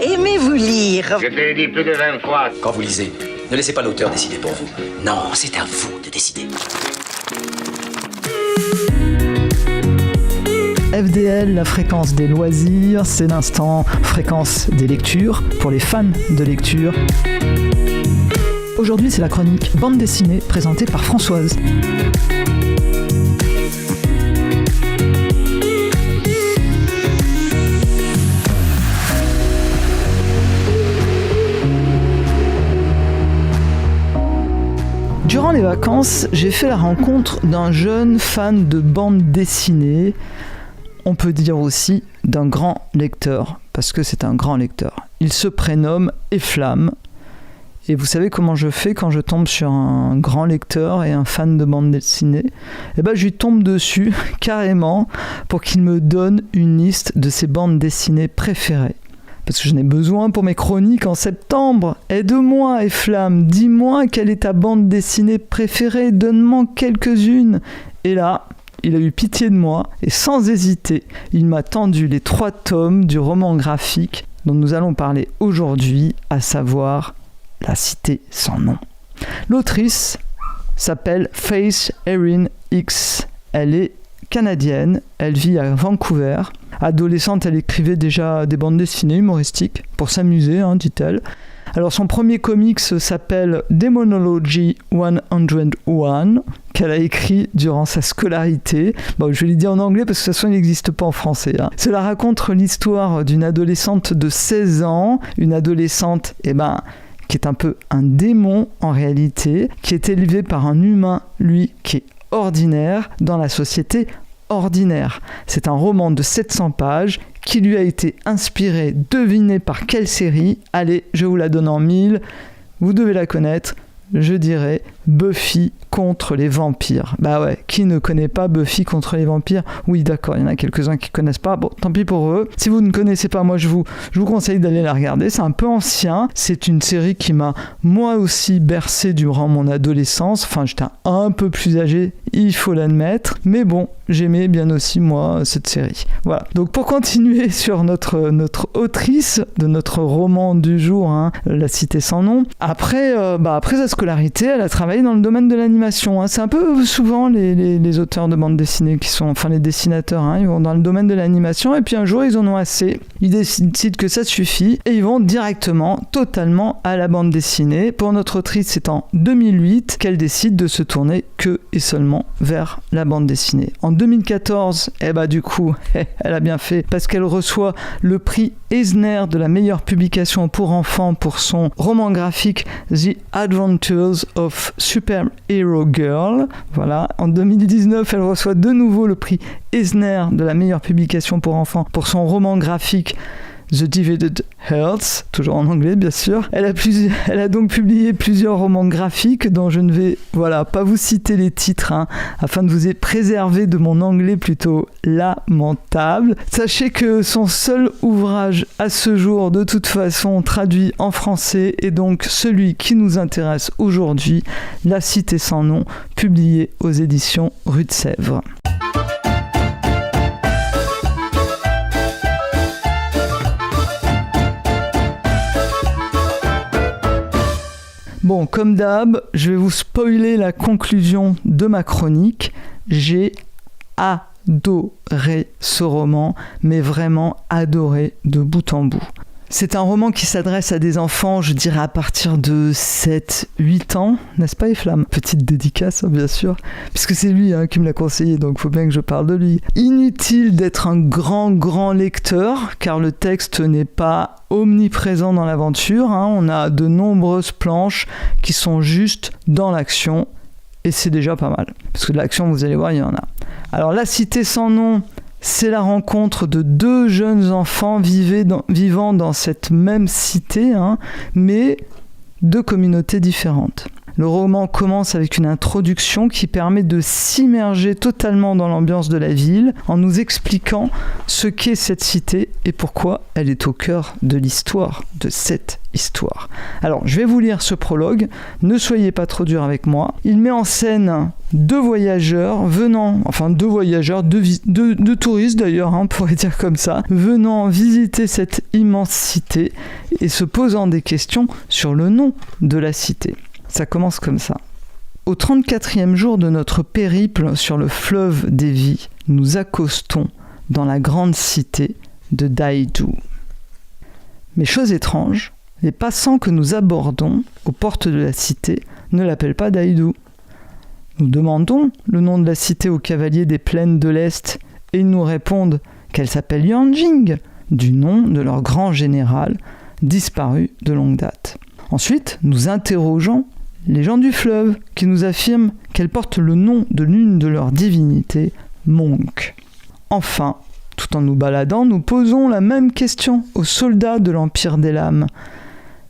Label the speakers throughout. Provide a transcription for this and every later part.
Speaker 1: Aimez-vous lire?
Speaker 2: Je te l'ai dit plus de 20 fois.
Speaker 3: Quand vous lisez, ne laissez pas l'auteur décider pour vous. Non, c'est à vous de décider.
Speaker 4: FDL, la fréquence des loisirs, c'est l'instant fréquence des lectures pour les fans de lecture. Aujourd'hui, c'est la chronique bande dessinée présentée par Françoise. Durant les vacances, j'ai fait la rencontre d'un jeune fan de bande dessinée. On peut dire aussi d'un grand lecteur, parce que c'est un grand lecteur. Il se prénomme Eflam. Et vous savez comment je fais quand je tombe sur un grand lecteur et un fan de bande dessinée? Eh ben, je lui tombe dessus, carrément, pour qu'il me donne une liste de ses bandes dessinées préférées. Parce que j'en ai besoin pour mes chroniques en septembre. Aide-moi, Eflam, dis-moi quelle est ta bande dessinée préférée, donne-moi quelques-unes. Et là, il a eu pitié de moi et sans hésiter, il m'a tendu les 3 tomes du roman graphique dont nous allons parler aujourd'hui, à savoir La Cité sans nom. L'autrice s'appelle Faith Erin Hicks. Elle est canadienne, elle vit à Vancouver. Adolescente, elle écrivait déjà des bandes dessinées humoristiques pour s'amuser, dit-elle. Alors son premier comics s'appelle Demonology 101, qu'elle a écrit durant sa scolarité. Bon, je vais lui dire en anglais parce que de toute façon il n'existe pas en français. Cela raconte l'histoire d'une adolescente de 16 ans, une adolescente qui est un peu un démon en réalité, qui est élevée par un humain, lui, qui est ordinaire dans la société ordinaire. C'est un roman de 700 pages qui lui a été inspiré, devinez par quelle série? Allez, je vous la donne en 1000, vous devez la connaître, je dirais Buffy contre les vampires. Bah ouais, qui ne connaît pas Buffy contre les vampires? Oui, d'accord, il y en a quelques-uns qui ne connaissent pas, bon, tant pis pour eux. Si vous ne connaissez pas, moi je vous conseille d'aller la regarder, c'est un peu ancien, c'est une série qui m'a moi aussi bercé durant mon adolescence, enfin j'étais un peu plus âgé, il faut l'admettre, mais bon, j'aimais bien aussi moi cette série. Voilà, donc pour continuer sur notre autrice de notre roman du jour, La Cité sans nom, après sa scolarité, elle a travaillé dans le domaine de l'animation. C'est un peu souvent les auteurs de bande dessinée qui sont, enfin les dessinateurs, ils vont dans le domaine de l'animation et puis un jour ils en ont assez, ils décident que ça suffit et ils vont directement, totalement à la bande dessinée. Pour notre autrice, c'est en 2008 qu'elle décide de se tourner que et seulement vers la bande dessinée. En 2014, du coup, elle a bien fait parce qu'elle reçoit le prix Eisner de la meilleure publication pour enfants pour son roman graphique The Adventures of Super Hero Girl. Voilà. En 2019, elle reçoit de nouveau le prix Eisner de la meilleure publication pour enfants pour son roman graphique The Divided Hearts, toujours en anglais bien sûr. Elle a donc publié plusieurs romans graphiques dont je ne vais pas vous citer les titres afin de vous préserver de mon anglais plutôt lamentable. Sachez que son seul ouvrage à ce jour de toute façon traduit en français est donc celui qui nous intéresse aujourd'hui, La Cité sans nom, publié aux éditions Rue de Sèvres. Bon, comme d'hab, je vais vous spoiler la conclusion de ma chronique. J'ai adoré ce roman, mais vraiment adoré de bout en bout. C'est un roman qui s'adresse à des enfants, je dirais à partir de 7-8 ans, n'est-ce pas Eflam? Petite dédicace, bien sûr, puisque c'est lui qui me l'a conseillé, donc il faut bien que je parle de lui. Inutile d'être un grand lecteur, car le texte n'est pas omniprésent dans l'aventure. On a de nombreuses planches qui sont juste dans l'action, et c'est déjà pas mal. Parce que de l'action, vous allez voir, il y en a. Alors, La Cité sans nom, c'est la rencontre de 2 jeunes enfants vivant dans cette même cité, mais 2 communautés différentes. Le roman commence avec une introduction qui permet de s'immerger totalement dans l'ambiance de la ville en nous expliquant ce qu'est cette cité et pourquoi elle est au cœur de l'histoire, de cette histoire. Alors, je vais vous lire ce prologue, ne soyez pas trop dur avec moi. Il met en scène deux voyageurs, deux touristes d'ailleurs, on pourrait dire comme ça, venant visiter cette immense cité et se posant des questions sur le nom de la cité. Ça commence comme ça. Au 34e jour de notre périple sur le fleuve des vies, nous accostons dans la grande cité de Daidu. Mais chose étrange, les passants que nous abordons aux portes de la cité ne l'appellent pas Daidu. Nous demandons le nom de la cité aux cavaliers des plaines de l'Est et ils nous répondent qu'elle s'appelle Yanjing, du nom de leur grand général, disparu de longue date. Ensuite, nous interrogeons les gens du fleuve qui nous affirment qu'elle porte le nom de l'une de leurs divinités, Monk. Enfin, tout en nous baladant, nous posons la même question aux soldats de l'Empire des Lames.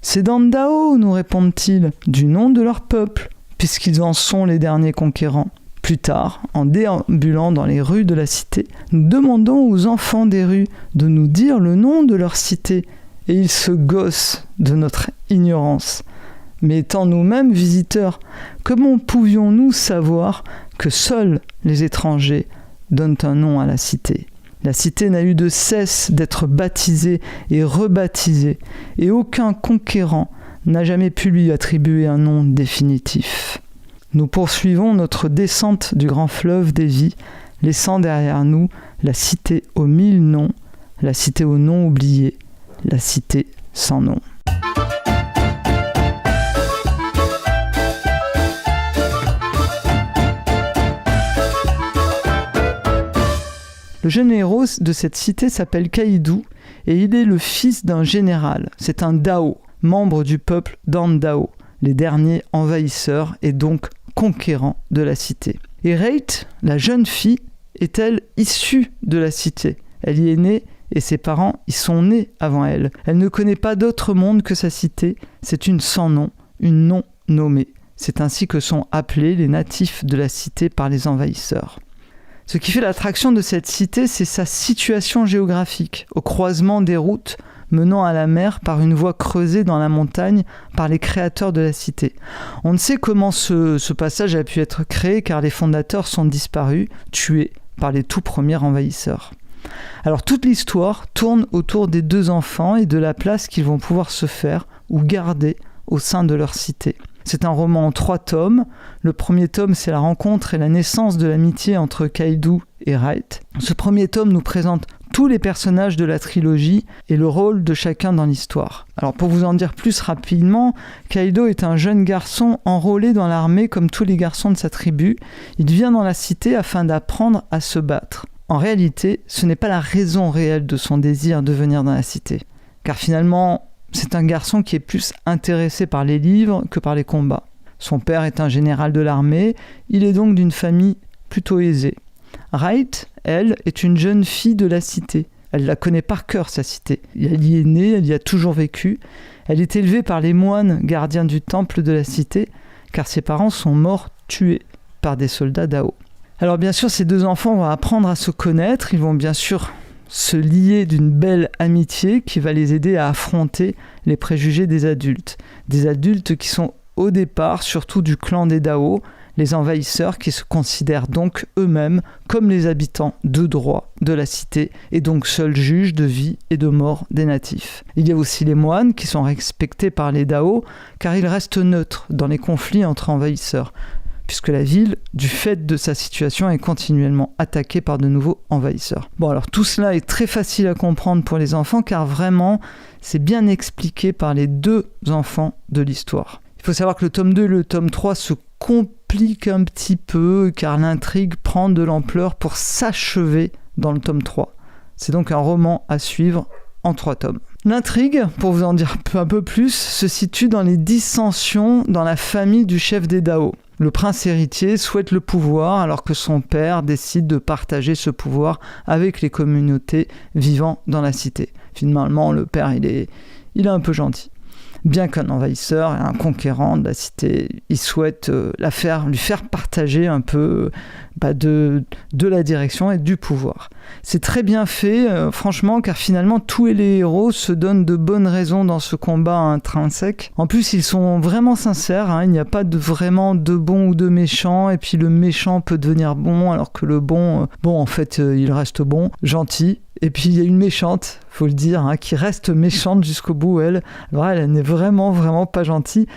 Speaker 4: C'est Dandao, nous répondent-ils, du nom de leur peuple, puisqu'ils en sont les derniers conquérants. Plus tard, en déambulant dans les rues de la cité, nous demandons aux enfants des rues de nous dire le nom de leur cité, et ils se gossent de notre ignorance. Mais étant nous-mêmes visiteurs, comment pouvions-nous savoir que seuls les étrangers donnent un nom à la cité ? La cité n'a eu de cesse d'être baptisée et rebaptisée, et aucun conquérant n'a jamais pu lui attribuer un nom définitif. Nous poursuivons notre descente du grand fleuve des vies, laissant derrière nous la cité aux 1000 noms, la cité aux noms oubliés, la cité sans nom. Le jeune héros de cette cité s'appelle Kaidu et il est le fils d'un général. C'est un Dao, membre du peuple d'Andao, les derniers envahisseurs et donc conquérants de la cité. Et Reit, la jeune fille, est-elle issue de la cité ? Elle y est née et ses parents y sont nés avant elle. Elle ne connaît pas d'autre monde que sa cité. C'est une sans nom, une non nommée. C'est ainsi que sont appelés les natifs de la cité par les envahisseurs. Ce qui fait l'attraction de cette cité, c'est sa situation géographique, au croisement des routes menant à la mer par une voie creusée dans la montagne par les créateurs de la cité. On ne sait comment ce passage a pu être créé car les fondateurs sont disparus, tués par les tout premiers envahisseurs. Alors toute l'histoire tourne autour des deux enfants et de la place qu'ils vont pouvoir se faire ou garder au sein de leur cité. C'est un roman en 3 tomes. Le premier tome, c'est la rencontre et la naissance de l'amitié entre Kaidu et Reit. Ce premier tome nous présente tous les personnages de la trilogie et le rôle de chacun dans l'histoire. Alors pour vous en dire plus rapidement, Kaido est un jeune garçon enrôlé dans l'armée comme tous les garçons de sa tribu. Il vient dans la cité afin d'apprendre à se battre. En réalité, ce n'est pas la raison réelle de son désir de venir dans la cité. Car finalement, c'est un garçon qui est plus intéressé par les livres que par les combats. Son père est un général de l'armée, il est donc d'une famille plutôt aisée. Reit, elle, est une jeune fille de la cité. Elle la connaît par cœur, sa cité. Elle y est née, elle y a toujours vécu. Elle est élevée par les moines gardiens du temple de la cité, car ses parents sont morts tués par des soldats Dao. Alors bien sûr, ces deux enfants vont apprendre à se connaître, ils vont bien sûr se lier d'une belle amitié qui va les aider à affronter les préjugés des adultes. Des adultes qui sont au départ surtout du clan des Dao, les envahisseurs qui se considèrent donc eux-mêmes comme les habitants de droit de la cité et donc seuls juges de vie et de mort des natifs. Il y a aussi les moines qui sont respectés par les Dao car ils restent neutres dans les conflits entre envahisseurs, puisque la ville, du fait de sa situation, est continuellement attaquée par de nouveaux envahisseurs. Bon, alors tout cela est très facile à comprendre pour les enfants, car vraiment, c'est bien expliqué par les deux enfants de l'histoire. Il faut savoir que le tome 2 et le tome 3 se compliquent un petit peu, car l'intrigue prend de l'ampleur pour s'achever dans le tome 3. C'est donc un roman à suivre en 3 tomes. L'intrigue, pour vous en dire un peu plus, se situe dans les dissensions dans la famille du chef des Dao. Le prince héritier souhaite le pouvoir alors que son père décide de partager ce pouvoir avec les communautés vivant dans la cité. Finalement, le père, il est un peu gentil. Bien qu'un envahisseur et un conquérant de la cité, il souhaite lui faire partager un peu de la direction et du pouvoir. C'est très bien fait, franchement, car finalement, tous les héros se donnent de bonnes raisons dans ce combat intrinsèque. En plus, ils sont vraiment sincères, il n'y a pas vraiment de bon ou de méchant, et puis le méchant peut devenir bon, alors que le bon, en fait, il reste bon, gentil. Et puis il y a une méchante, faut le dire, qui reste méchante jusqu'au bout, elle. Alors elle n'est vraiment pas gentille.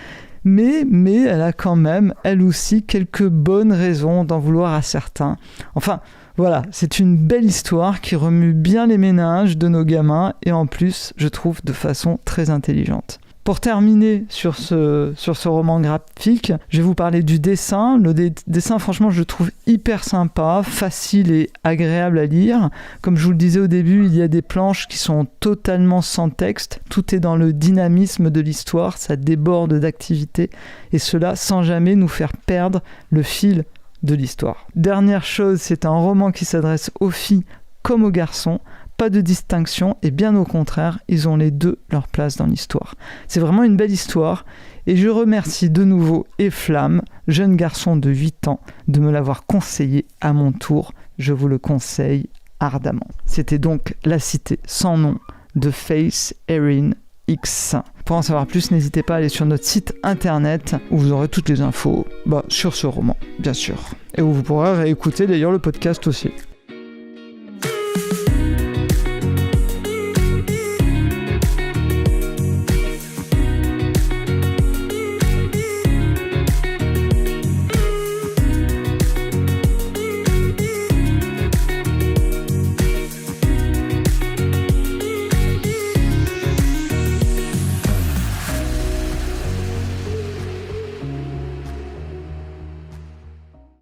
Speaker 4: Mais elle a quand même, elle aussi, quelques bonnes raisons d'en vouloir à certains. Enfin, voilà, c'est une belle histoire qui remue bien les méninges de nos gamins et en plus, je trouve, de façon très intelligente. Pour terminer sur ce roman graphique, je vais vous parler du dessin. Le dessin, franchement, je le trouve hyper sympa, facile et agréable à lire. Comme je vous le disais au début, il y a des planches qui sont totalement sans texte. Tout est dans le dynamisme de l'histoire, ça déborde d'activité, et cela sans jamais nous faire perdre le fil de l'histoire. Dernière chose, c'est un roman qui s'adresse aux filles comme aux garçons. Pas de distinction et bien au contraire, ils ont les deux leur place dans l'histoire. C'est vraiment une belle histoire et je remercie de nouveau Eflam, jeune garçon de 8 ans, de me l'avoir conseillé à mon tour. Je vous le conseille ardemment. C'était donc La Cité sans nom de Faith Erin X. Pour en savoir plus, n'hésitez pas à aller sur notre site internet où vous aurez toutes les infos sur ce roman, bien sûr. Et où vous pourrez réécouter d'ailleurs le podcast aussi.